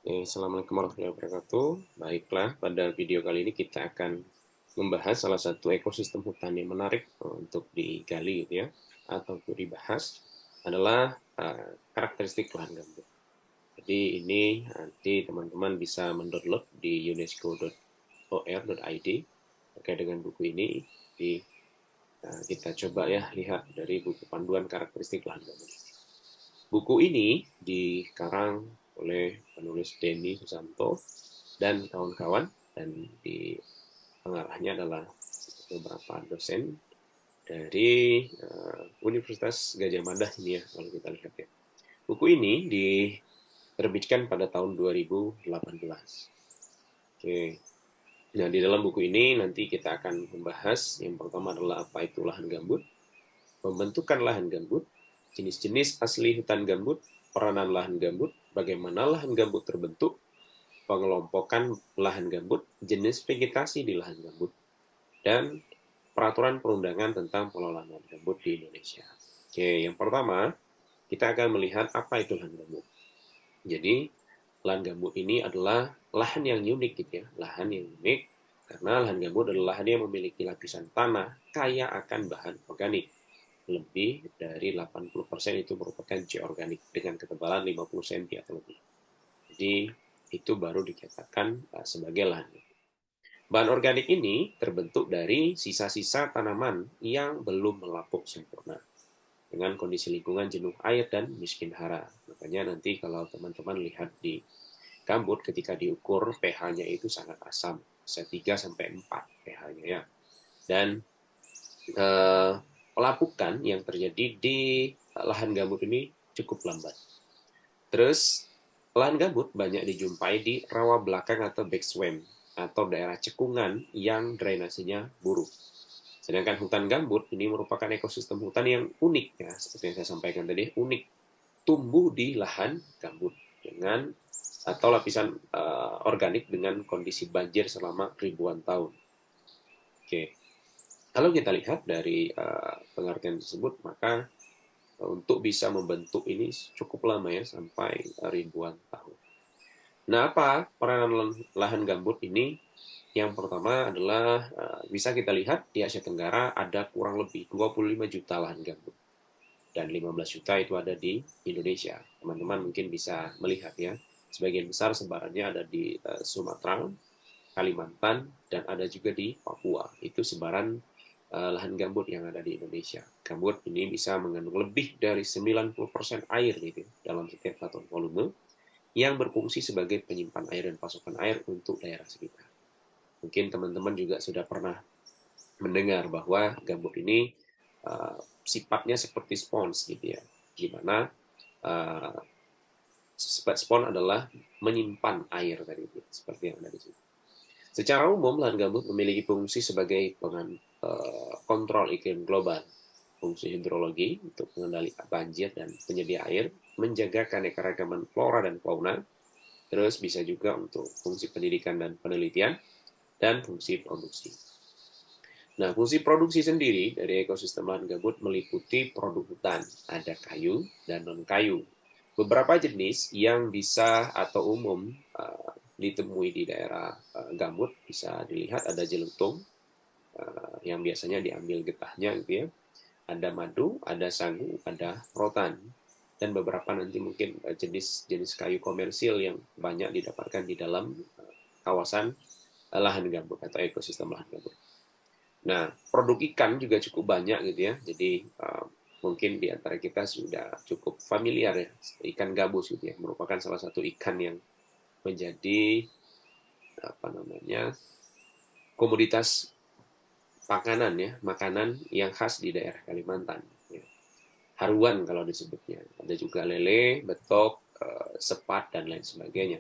Assalamualaikum warahmatullahi wabarakatuh. Baiklah, pada video kali ini kita akan membahas salah satu ekosistem hutan yang menarik untuk digali gitu ya, atau untuk dibahas adalah karakteristik lahan gambut. Jadi ini nanti teman-teman bisa mendownload di unesco.or.id terkait dengan buku ini. Di kita coba ya lihat dari buku panduan karakteristik lahan gambut. Buku ini dikarang oleh penulis Denny Susanto dan kawan-kawan, dan di pengarahnya adalah beberapa dosen dari Universitas Gajah Mada ini ya, kalau kita lihat ya. Buku ini diterbitkan pada tahun 2018. Oke. Nah, di dalam buku ini nanti kita akan membahas yang pertama adalah apa itu lahan gambut, pembentukan lahan gambut, jenis-jenis asli hutan gambut, peranan lahan gambut, bagaimana lahan gambut terbentuk, pengelompokan lahan gambut, jenis vegetasi di lahan gambut, dan peraturan perundangan tentang pengelolaan lahan gambut di Indonesia. Oke, yang pertama, kita akan melihat apa itu lahan gambut. Jadi, lahan gambut ini adalah lahan yang unik gitu ya, lahan yang unik karena lahan gambut adalah lahan yang memiliki lapisan tanah kaya akan bahan organik. Lebih dari 80% itu merupakan C-organik dengan ketebalan 50 cm atau lebih. Jadi, itu baru dikatakan sebagai lahan. Bahan organik ini terbentuk dari sisa-sisa tanaman yang belum melapuk sempurna dengan kondisi lingkungan jenuh air dan miskin hara. Makanya nanti kalau teman-teman lihat di gambut ketika diukur pH-nya itu sangat asam, bisa 3 sampai 4 pH-nya ya. Dan eh, pelapukan yang terjadi di lahan gambut ini cukup lambat. Terus lahan gambut banyak dijumpai di rawa belakang atau backswamp atau daerah cekungan yang drainasenya buruk. Sedangkan hutan gambut ini merupakan ekosistem hutan yang unik ya, seperti yang saya sampaikan tadi, unik. Tumbuh di lahan gambut dengan atau lapisan organik dengan kondisi banjir selama ribuan tahun. Oke. Kalau kita lihat dari pengertian tersebut, maka untuk bisa membentuk ini cukup lama ya, sampai ribuan tahun. Nah, apa peranan lahan gambut ini? Yang pertama adalah bisa kita lihat di Asia Tenggara ada kurang lebih 25 juta lahan gambut. Dan 15 juta itu ada di Indonesia. Teman-teman mungkin bisa melihat ya, sebagian besar sebarannya ada di Sumatera, Kalimantan, dan ada juga di Papua. Itu sebaran lahan gambut yang ada di Indonesia. Gambut ini bisa mengandung lebih dari 90% air gitu dalam setiap satuan volume, yang berfungsi sebagai penyimpan air dan pasokan air untuk daerah sekitar. Mungkin teman-teman juga sudah pernah mendengar bahwa gambut ini sifatnya seperti spons gitu ya, gimana uh, spons adalah menyimpan air tadi itu, seperti yang ada di sini. Secara umum, lahan gambut memiliki fungsi sebagai kontrol iklim global, fungsi hidrologi untuk mengendali banjir dan penyedia air, menjaga keanekaragaman flora dan fauna, terus bisa juga untuk fungsi pendidikan dan penelitian, dan fungsi produksi. Nah, fungsi produksi sendiri dari ekosistem lahan gambut meliputi produk hutan, ada kayu dan non-kayu. Beberapa jenis yang bisa atau umum ditemui di daerah gambut bisa dilihat ada jeluntung yang biasanya diambil getahnya gitu ya. Ada madu, ada sagu, ada rotan, dan beberapa nanti mungkin jenis-jenis kayu komersil yang banyak didapatkan di dalam kawasan lahan gambut atau ekosistem lahan gambut. Nah, produk ikan juga cukup banyak gitu ya. Jadi mungkin di antara kita sudah cukup familiar ya, ikan gabus gitu ya, merupakan salah satu ikan yang menjadi apa namanya komoditas makanan ya, makanan yang khas di daerah Kalimantan. Ya. Haruan kalau disebutnya. Ada juga lele, betok, sepat dan lain sebagainya.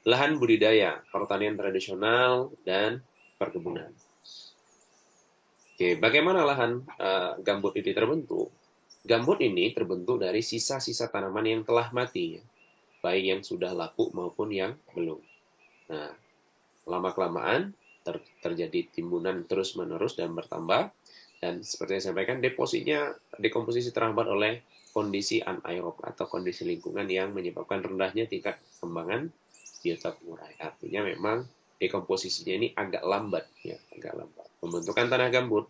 Lahan budidaya, pertanian tradisional dan perkebunan. Oke, bagaimana lahan gambut ini terbentuk? Gambut ini terbentuk dari sisa-sisa tanaman yang telah mati, ya. Baik yang sudah lapuk maupun yang belum. Nah, lama-kelamaan terjadi timbunan terus-menerus dan bertambah, dan seperti yang saya sampaikan, dekomposisi terhambat oleh kondisi anaerob atau kondisi lingkungan yang menyebabkan rendahnya tingkat perkembangan biota pengurai. Artinya memang dekomposisinya ini agak lambat, ya, agak lambat. Pembentukan tanah gambut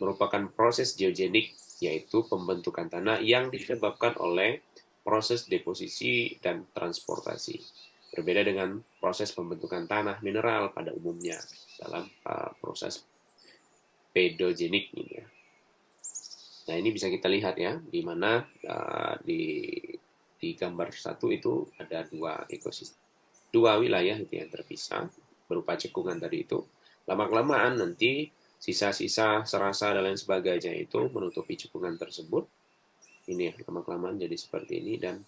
merupakan proses geogenik, yaitu pembentukan tanah yang disebabkan oleh proses deposisi dan transportasi. Berbeda dengan proses pembentukan tanah mineral pada umumnya dalam proses pedogenik ini, ya. Nah, ini bisa kita lihat ya, di mana di gambar satu itu ada dua ekosistem, dua wilayah itu yang terpisah berupa cekungan tadi itu. Lama-kelamaan nanti sisa-sisa serasa dan lain sebagainya itu menutupi cekungan tersebut. Ini ya, lama-kelamaan jadi seperti ini dan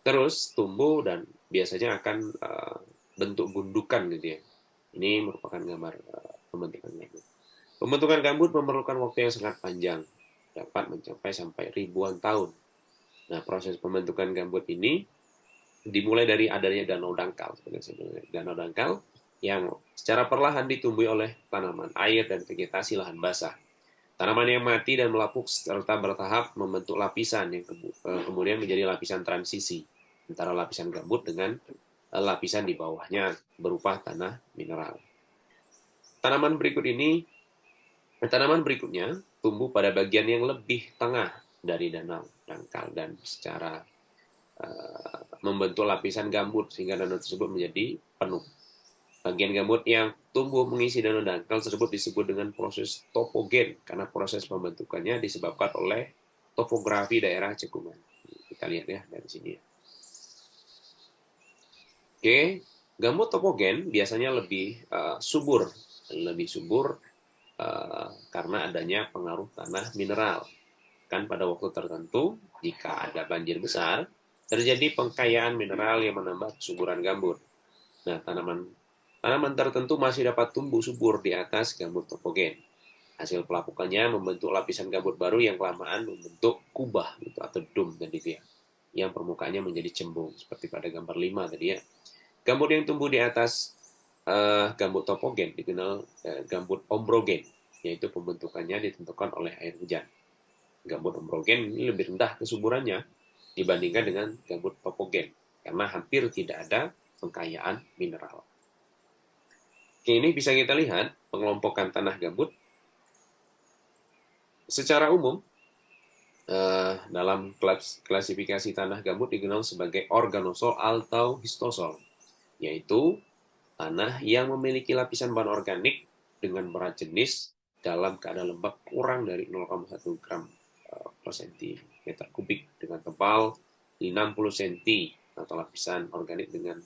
terus tumbuh dan biasanya akan bentuk gundukan gitu ya. Ini merupakan gambar pembentukan gambut. Pembentukan gambut memerlukan waktu yang sangat panjang, dapat mencapai sampai ribuan tahun. Nah, proses pembentukan gambut ini dimulai dari adanya danau dangkal, danau dangkal yang secara perlahan ditumbuhi oleh tanaman, air, dan vegetasi lahan basah. Tanaman yang mati dan melapuk serta bertahap membentuk lapisan yang kemudian menjadi lapisan transisi antara lapisan gambut dengan lapisan di bawahnya berupa tanah mineral. Tanaman berikutnya tumbuh pada bagian yang lebih tengah dari danau dangkal dan secara membentuk lapisan gambut sehingga danau tersebut menjadi penuh. Bagian gambut yang tumbuh mengisi danau dangkal tersebut disebut dengan proses topogen karena proses pembentukannya disebabkan oleh topografi daerah cekungan. Kita lihat ya dari sini. Oke, gambut topogen biasanya lebih subur karena adanya pengaruh tanah mineral. Kan pada waktu tertentu, jika ada banjir besar, terjadi pengkayaan mineral yang menambah kesuburan gambut. Nah, tanaman tertentu masih dapat tumbuh subur di atas gambut topogen. Hasil pelapukannya membentuk lapisan gambut baru yang kelamaan membentuk kubah gitu, atau dum tadi ya, yang permukaannya menjadi cembung seperti pada gambar 5 tadi ya. Gambut yang tumbuh di atas gambut topogen dikenal gambut ombrogen, yaitu pembentukannya ditentukan oleh air hujan. Gambut ombrogen ini lebih rendah kesuburannya dibandingkan dengan gambut topogen karena hampir tidak ada pengkayaan mineral. Oke, ini bisa kita lihat pengelompokan tanah gambut. Secara umum, dalam klasifikasi tanah gambut dikenal sebagai organosol atau histosol, yaitu tanah yang memiliki lapisan bahan organik dengan berat jenis dalam keadaan lembab kurang dari 0,1 gram per sentimeter kubik dengan tebal 60 cm atau lapisan organik dengan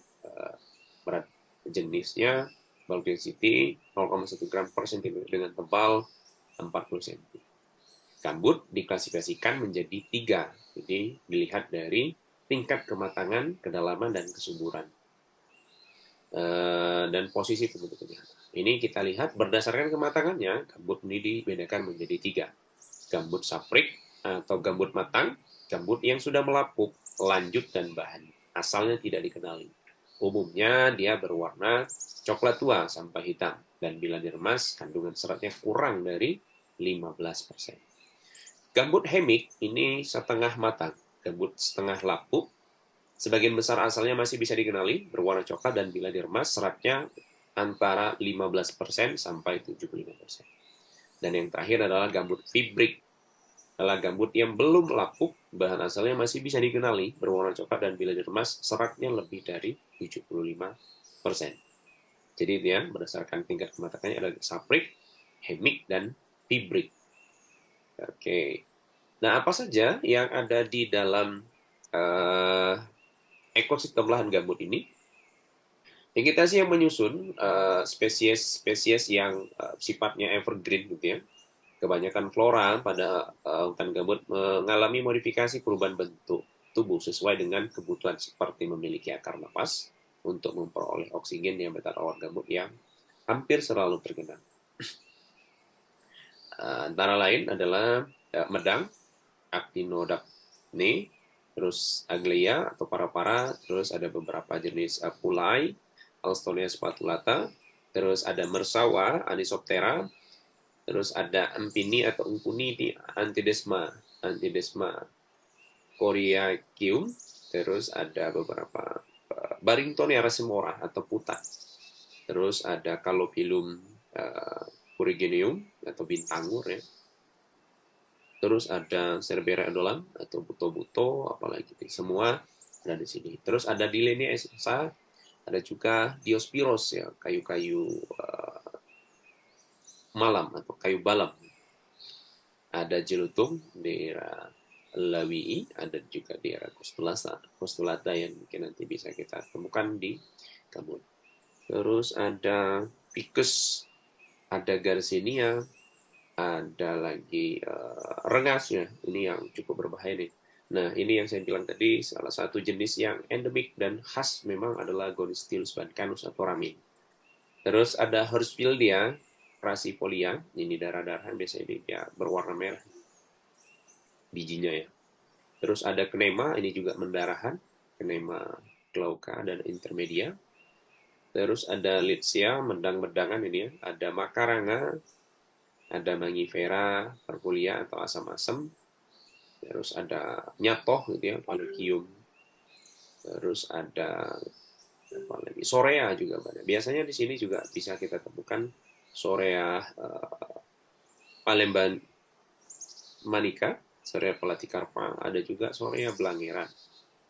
berat jenisnya bulk density 0,1 gram per sentimeter dengan tebal 40 cm. Gambut diklasifikasikan menjadi 3, jadi dilihat dari tingkat kematangan, kedalaman, dan kesuburan. Dan posisi pembentukannya. Ini kita lihat berdasarkan kematangannya, gambut ini dibedakan menjadi 3. Gambut saprik atau gambut matang, gambut yang sudah melapuk, lanjut, dan bahan. Asalnya tidak dikenali. Umumnya dia berwarna coklat tua sampai hitam, dan bila diremas, kandungan seratnya kurang dari 15%. Gambut hemik ini setengah matang, gambut setengah lapuk, sebagian besar asalnya masih bisa dikenali, berwarna coklat, dan bila diremas seratnya antara 15% sampai 75%. Dan yang terakhir adalah gambut fibrik, adalah gambut yang belum lapuk, bahan asalnya masih bisa dikenali, berwarna coklat, dan bila diremas seratnya lebih dari 75%. Jadi dia berdasarkan tingkat kematangannya ada saprik, hemik, dan fibrik. Oke. Nah, apa saja yang ada di dalam ekosistem lahan gambut ini? Vegetasi yang menyusun spesies-spesies yang sifatnya evergreen gitu ya. Kebanyakan flora pada hutan gambut mengalami modifikasi perubahan bentuk tubuh sesuai dengan kebutuhan seperti memiliki akar napas untuk memperoleh oksigen di habitat awan gambut yang hampir selalu tergenang. Antara lain adalah medang, Actinodactyl, terus Aglaya atau para-para, terus ada beberapa jenis pulai, Alstonia spatulata, terus ada Mersawa, Anisoptera, terus ada Empini atau Uncuni di Antidesma coriaceum, terus ada beberapa Barringtonia racemora atau putat. Terus ada Calophyllum purigeneum atau bintangur ya. Terus ada Cerbera edolam atau buto-buto, apalagi semua ada di sini. Terus ada Dilenia essensa, ada juga Diospyros ya, kayu-kayu malam atau kayu balam. Ada Gelutung, daerah Lawii, ada juga daerah Costulata yang mungkin nanti bisa kita temukan di Gambut. Terus ada Ficus, ada Garcinia, ada lagi rengas ya, ini yang cukup berbahaya nih. Nah, ini yang saya bilang tadi, salah satu jenis yang endemik dan khas memang adalah Gonistilus bancanus atau ramin. Terus ada Horsfieldia racifolia, ini darah-darahan biasanya dia berwarna merah bijinya ya. Terus ada Cnema, ini juga mendarahan, Cnema glauca dan intermedia. Terus ada Litzia, mendang-mendangan ini ya. Ada Macaranga, ada Mangifera perkulia atau asam-asam. Terus ada Nyatoh gitu ya, Palukium. Terus ada apa lagi? Sorea juga banyak. Biasanya di sini juga bisa kita temukan Sorea Palemban manica, Sorea platicarpa, ada juga Sorea blangera.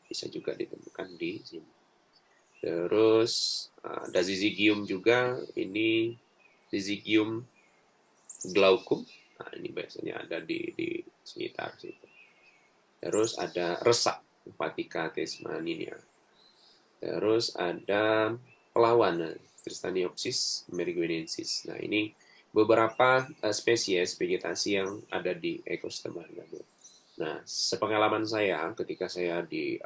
Bisa juga ditemukan di sini. Terus ada Syzygium juga, ini Syzygium glaucum. Nah, ini biasanya ada di sekitar situ. Terus ada resak, Hepatica tasmaninia. Terus ada pelawan, Tristaniopsis meriguenensis. Nah, ini beberapa spesies vegetasi yang ada di ekosistem lahan gambut. Nah, sepengalaman saya ketika saya di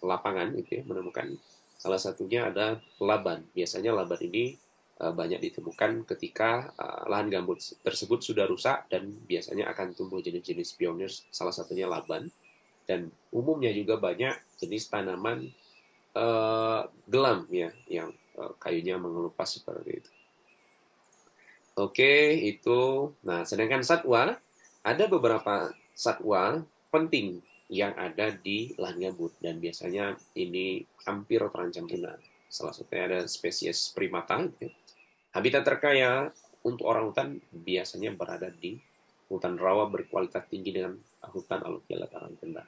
lapangan gitu ya, menemukan salah satunya ada laban. Biasanya laban ini banyak ditemukan ketika lahan gambut tersebut sudah rusak dan biasanya akan tumbuh jenis-jenis pionir, salah satunya laban. Dan umumnya juga banyak jenis tanaman gelam ya, yang kayunya mengelupas seperti itu. Oke, itu. Nah, sedangkan satwa, ada beberapa satwa penting yang ada di lahan gambut dan biasanya ini hampir terancam punah. Salah satunya ada spesies primata. Ya. Habitat terkaya untuk orang hutan biasanya berada di hutan rawa berkualitas tinggi dengan hutan alluvial dataran rendah.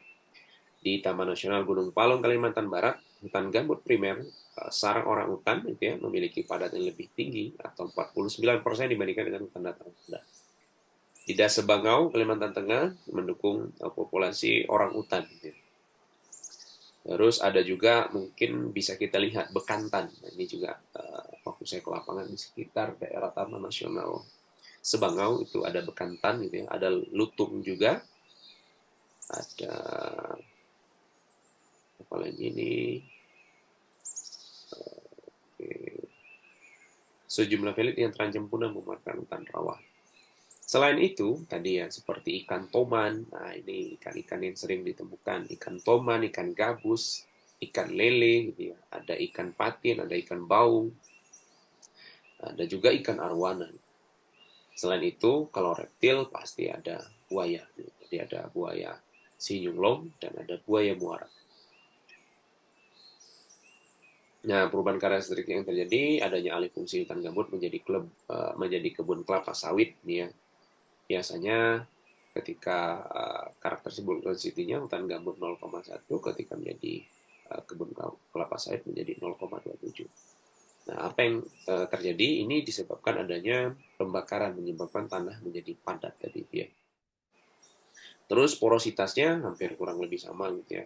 Di Taman Nasional Gunung Palung, Kalimantan Barat, hutan gambut primer sarang orang hutan itu ya, memiliki padat yang lebih tinggi atau 49% dibandingkan dengan hutan dataran rendah. Di Desa Bangau, Kalimantan Tengah mendukung populasi orang hutan. Gitu. Terus ada juga mungkin bisa kita lihat bekantan. Nah, ini juga waktu saya ke lapangan di sekitar daerah Taman Nasional Sebangau itu ada bekantan gitu ya, ada lutung juga, ada apa lagi ini, sejumlah pelit yang terancam punah memakan hutan rawa. Selain itu, tadi ya seperti ikan toman, nah ini ikan-ikan yang sering ditemukan, ikan toman, ikan gabus, ikan lele, gitu ya. Ada ikan patin, ada ikan baung, ada juga ikan arwana. Selain itu, kalau reptil pasti ada buaya, jadi ada buaya sinyulong dan ada buaya muara. Nah, perubahan karakteristik yang terjadi adanya alih fungsi hutan gambut menjadi kebun kelapa sawit, nih ya. Biasanya ketika karakter simbol density-nya hutan gambut 0,1, ketika menjadi kebun kelapa sawit menjadi 0,27. Nah, apa yang terjadi ini disebabkan adanya pembakaran menyebabkan tanah menjadi padat tadi ya. Terus porositasnya hampir kurang lebih sama gitu ya.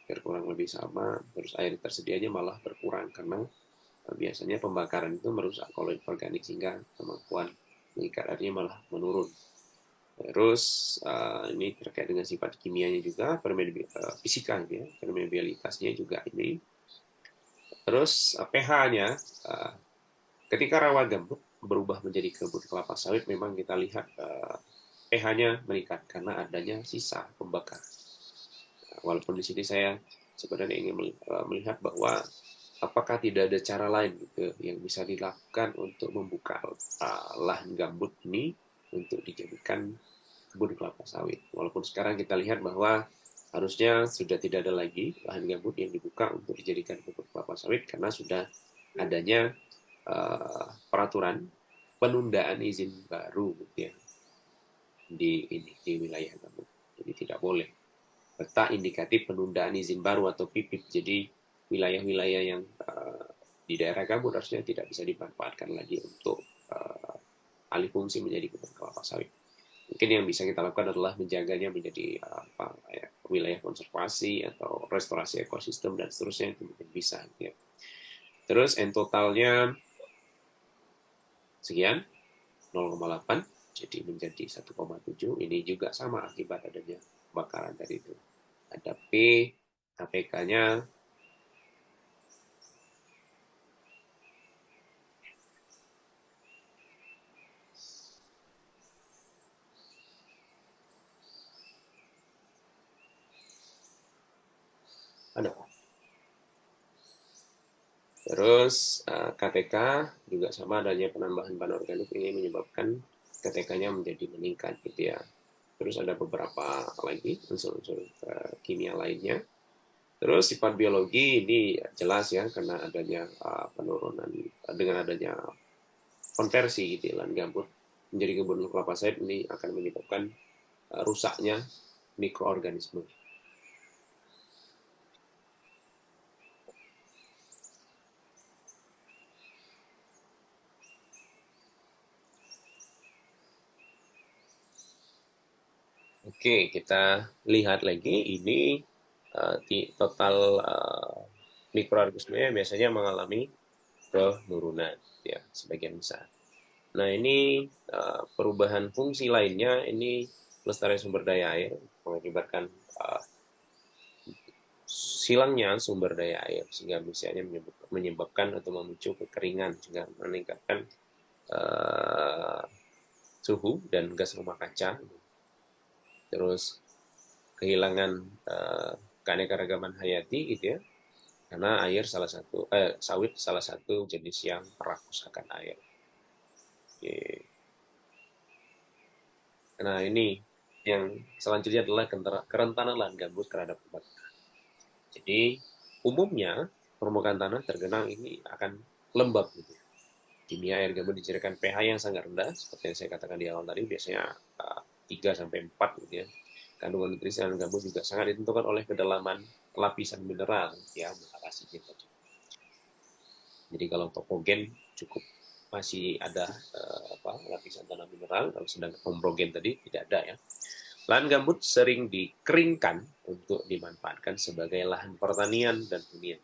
Hampir kurang lebih sama, terus air tersedianya malah berkurang karena biasanya pembakaran itu merusak koloid organik sehingga kemampuan mengikat airnya malah menurun. Terus ini terkait dengan sifat kimianya juga, fisika ya, permeabilitasnya juga ini. Terus pH-nya, ketika rawa gambut berubah menjadi kebun kelapa sawit, memang kita lihat pH-nya meningkat karena adanya sisa pembakar. Walaupun di sini saya sebenarnya ingin melihat bahwa apakah tidak ada cara lain gitu yang bisa dilakukan untuk membuka lahan gambut ini untuk dijadikan kebun kelapa sawit. Walaupun sekarang kita lihat bahwa harusnya sudah tidak ada lagi lahan gambut yang dibuka untuk dijadikan pupuk kelapa sawit karena sudah adanya peraturan penundaan izin baru gitu ya di wilayah gambut. Jadi tidak boleh peta indikatif penundaan izin baru atau PIPIP. Jadi wilayah-wilayah yang di daerah gambut harusnya tidak bisa dimanfaatkan lagi untuk alih fungsi menjadi kebun kelapa sawit. Mungkin yang bisa kita lakukan adalah menjaganya menjadi wilayah konservasi atau restorasi ekosistem dan seterusnya, itu mungkin bisa. Ya. Terus N totalnya sekian, 0,8 jadi menjadi 1,7. Ini juga sama akibat adanya kebakaran tadi itu. Ada P, KPK-nya ada. Terus KTK juga sama, adanya penambahan bahan organik ini menyebabkan KTK-nya menjadi meningkat gitu ya. Terus ada beberapa lagi unsur-unsur kimia lainnya. Terus sifat biologi ini jelas ya karena adanya penurunan dengan adanya konversi gitu lahan gambut menjadi kebun kelapa sawit ini akan menyebabkan rusaknya mikroorganisme. Oke, kita lihat lagi ini total mikroorganisme biasanya mengalami penurunan ya sebagian besar. Nah ini perubahan fungsi lainnya ini pelestarian sumber daya air mengakibatkan silangnya sumber daya air sehingga misalnya menyebabkan atau memicu kekeringan sehingga meningkatkan suhu dan gas rumah kaca. Terus kehilangan keanekaragaman hayati gitu ya karena air sawit salah satu jenis yang rakus akan air. Oke. Nah ini yang selanjutnya adalah kerentanan lahan gambut terhadap kebakaran. Jadi umumnya permukaan tanah tergenang ini akan lembab gitu. Kimia air gambut dicirikan pH yang sangat rendah seperti yang saya katakan di awal tadi, biasanya 3 sampai 4 gitu ya. Kandungan nutrisi dalam gambut juga sangat ditentukan oleh kedalaman lapisan mineral ya, asitnya tadi. Jadi kalau topogen cukup masih ada lapisan tanah mineral, kalau sedangkan homogen tadi tidak ada ya. Lahan gambut sering dikeringkan untuk dimanfaatkan sebagai lahan pertanian dan hunian.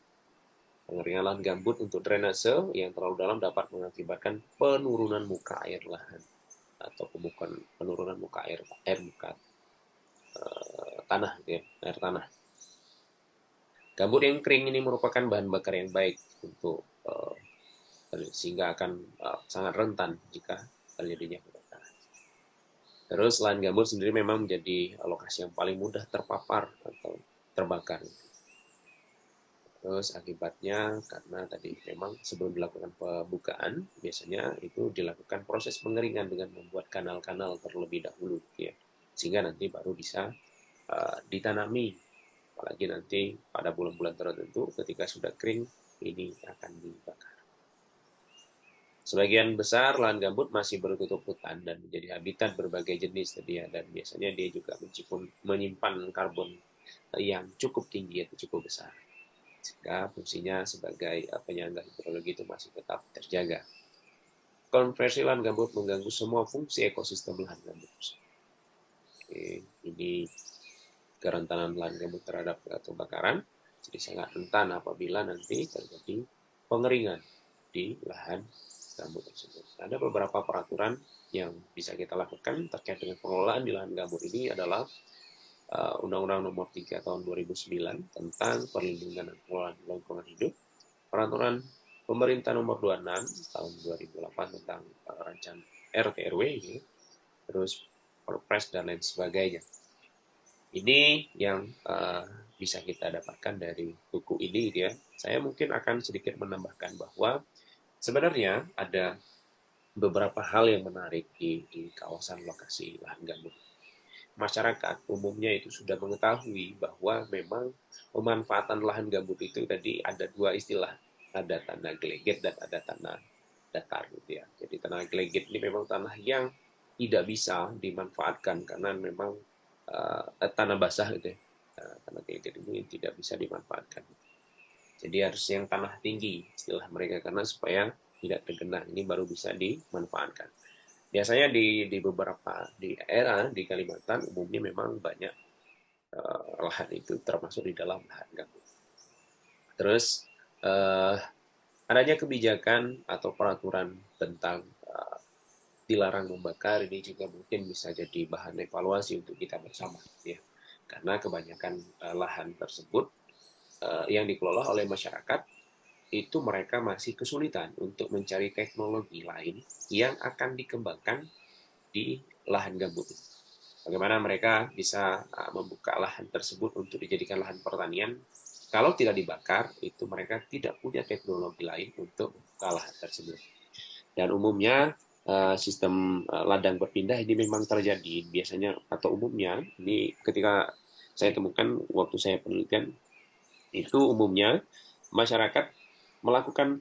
Pengeringan lahan gambut untuk drainase yang terlalu dalam dapat mengakibatkan penurunan muka air lahan atau penurunan muka air muka tanah, ya, air tanah. Gambut yang kering ini merupakan bahan bakar yang baik untuk sehingga akan sangat rentan jika terjadinya kebakaran. Terus lahan gambut sendiri memang menjadi lokasi yang paling mudah terpapar atau terbakar. Terus akibatnya karena tadi memang sebelum dilakukan pembukaan biasanya itu dilakukan proses pengeringan dengan membuat kanal-kanal terlebih dahulu ya. Sehingga nanti baru bisa ditanami, apalagi nanti pada bulan-bulan tertentu ketika sudah kering ini akan dibakar. Sebagian besar lahan gambut masih bertutup hutan dan menjadi habitat berbagai jenis tadi ya, dan biasanya dia juga menyimpan karbon yang cukup tinggi atau cukup besar. Sehingga fungsinya sebagai penyangga hidrologi itu masih tetap terjaga. Konversi lahan gambut mengganggu semua fungsi ekosistem lahan gambut. Oke, ini kerentanan lahan gambut terhadap kebakaran, jadi sangat rentan apabila nanti terjadi pengeringan di lahan gambut tersebut. Ada beberapa peraturan yang bisa kita lakukan terkait dengan pengelolaan di lahan gambut ini adalah Undang-Undang Nomor 3 Tahun 2009 tentang perlindungan dan pengelolaan lingkungan hidup, Peraturan Pemerintah Nomor 26 Tahun 2008 tentang rancangan RT/RW, terus Perpres dan lain sebagainya. Ini yang bisa kita dapatkan dari buku ini ya. Saya mungkin akan sedikit menambahkan bahwa sebenarnya ada beberapa hal yang menarik di kawasan lokasi lahan gambut. masyarakat umumnya itu sudah mengetahui bahwa memang pemanfaatan lahan gambut itu tadi ada dua istilah, ada tanah geleget dan ada tanah datar gitu ya. Jadi tanah geleget ini memang tanah yang tidak bisa dimanfaatkan karena memang tanah basah gitu ya. Tanah geleget ini tidak bisa dimanfaatkan. Jadi harus yang tanah tinggi istilah mereka karena supaya tidak tergenang ini baru bisa dimanfaatkan. Biasanya di beberapa di daerah di Kalimantan umumnya memang banyak lahan itu termasuk di dalam lahan gambut. Terus uh, adanya kebijakan atau peraturan tentang dilarang membakar ini juga mungkin bisa jadi bahan evaluasi untuk kita bersama ya. Karena kebanyakan lahan tersebut yang dikelola oleh masyarakat itu mereka masih kesulitan untuk mencari teknologi lain yang akan dikembangkan di lahan gambut. Bagaimana mereka bisa membuka lahan tersebut untuk dijadikan lahan pertanian. Kalau tidak dibakar, itu mereka tidak punya teknologi lain untuk membuka lahan tersebut. Dan umumnya sistem ladang berpindah ini memang terjadi biasanya atau umumnya ini ketika saya temukan waktu saya penelitian itu umumnya masyarakat melakukan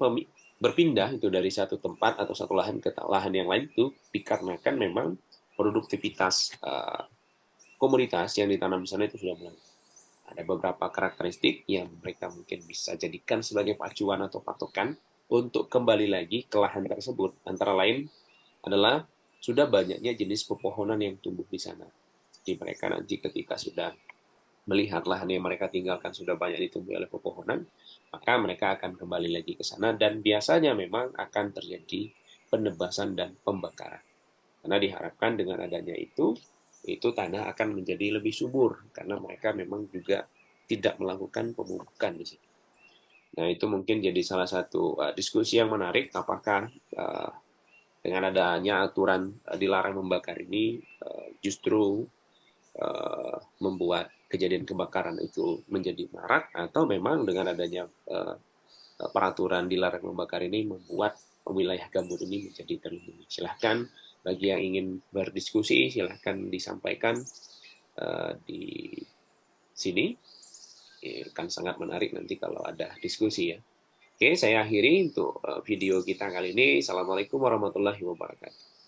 berpindah itu dari satu tempat atau satu lahan ke lahan yang lain itu dikarenakan memang produktivitas komunitas yang ditanam di sana itu sudah mulai ada beberapa karakteristik yang mereka mungkin bisa jadikan sebagai pacuan atau patokan untuk kembali lagi ke lahan tersebut. Antara lain adalah sudah banyaknya jenis pepohonan yang tumbuh di sana. Jadi mereka nanti ketika sudah melihat lahan yang mereka tinggalkan sudah banyak ditumbuhi oleh pepohonan, maka mereka akan kembali lagi ke sana dan biasanya memang akan terjadi penebasan dan pembakaran. Karena diharapkan dengan adanya itu tanah akan menjadi lebih subur karena mereka memang juga tidak melakukan pemupukan di sini. Nah, itu mungkin jadi salah satu diskusi yang menarik apakah dengan adanya aturan dilarang membakar ini justru membuat kejadian kebakaran itu menjadi marak atau memang dengan adanya peraturan dilarang membakar ini membuat wilayah gambut ini menjadi terlindungi. Silahkan bagi yang ingin berdiskusi silahkan disampaikan di sini. Akan sangat menarik nanti kalau ada diskusi ya. Oke, saya akhiri untuk video kita kali ini. Assalamualaikum warahmatullahi wabarakatuh.